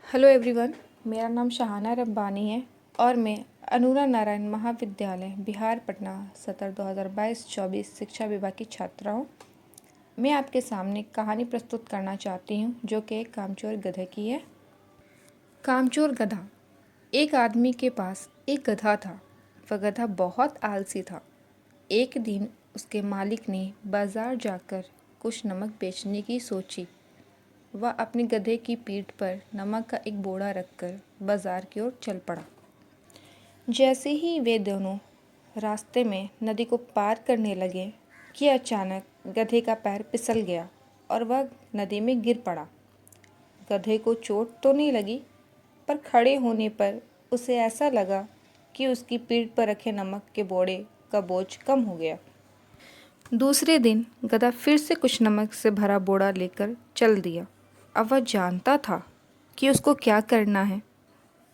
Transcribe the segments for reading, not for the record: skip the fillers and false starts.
Hello everyone, मेरा नाम शहाना रब्बानी है और मैं अनुरा नारायण महाविद्यालय बिहार पटना सत्र 2022-24 शिक्षा विभाग की छात्रा हूँ। मैं आपके सामने कहानी प्रस्तुत करना चाहती हूँ जो कि एक कामचोर गधे की है। कामचोर गधा। एक आदमी के पास एक गधा था। वह गधा बहुत आलसी था। एक दिन उसके मालिक ने बाजार जाकर कुछ नमक बेचने की सोची। वह अपने गधे की पीठ पर नमक का एक बोरा रखकर बाजार की ओर चल पड़ा। जैसे ही वे दोनों रास्ते में नदी को पार करने लगे कि अचानक गधे का पैर फिसल गया और वह नदी में गिर पड़ा। गधे को चोट तो नहीं लगी, पर खड़े होने पर उसे ऐसा लगा कि उसकी पीठ पर रखे नमक के बोरे का बोझ कम हो गया। दूसरे दिन गधा फिर से कुछ नमक से भरा बोरा लेकर चल दिया। अब वह जानता था कि उसको क्या करना है।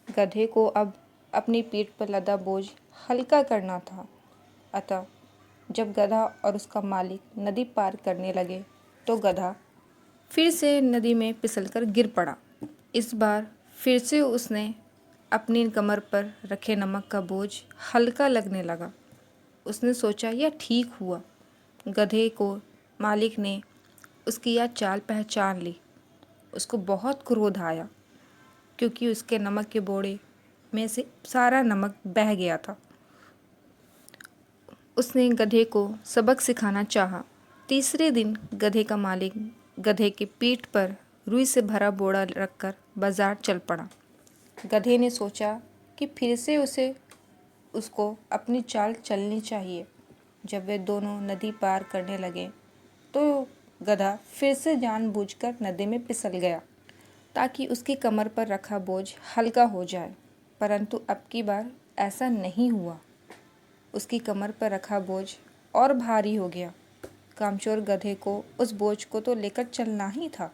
गधे को अब अपनी पीठ पर लदा बोझ हल्का करना था। अतः जब गधा और उसका मालिक नदी पार करने लगे तो गधा फिर से नदी में फिसलकर गिर पड़ा। इस बार फिर से उसने अपनी कमर पर रखे नमक का बोझ हल्का लगने लगा। उसने सोचा यह ठीक हुआ। गधे को मालिक ने उसकी यह चाल पहचान ली। उसको बहुत क्रोध आया क्योंकि उसके नमक के बोरे में से सारा नमक बह गया था। उसने गधे को सबक सिखाना चाहा। तीसरे दिन गधे का मालिक गधे की पीठ पर रुई से भरा बोरा रखकर बाजार चल पड़ा। गधे ने सोचा कि फिर से उसको अपनी चाल चलनी चाहिए। जब वे दोनों नदी पार करने लगे तो गधा फिर से जानबूझकर नदी में फिसल गया ताकि उसकी कमर पर रखा बोझ हल्का हो जाए, परंतु अब की बार ऐसा नहीं हुआ। उसकी कमर पर रखा बोझ और भारी हो गया। कामचोर गधे को उस बोझ को तो लेकर चलना ही था।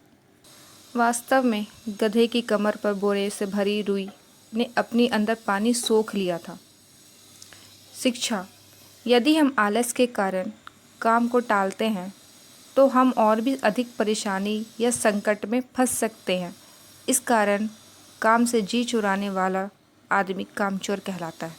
वास्तव में गधे की कमर पर बोरे से भरी रुई ने अपने अंदर पानी सोख लिया था। शिक्षा। यदि हम आलस के कारण काम को टालते हैं तो हम और भी अधिक परेशानी या संकट में फंस सकते हैं। इस कारण काम से जी चुराने वाला आदमी कामचोर कहलाता है।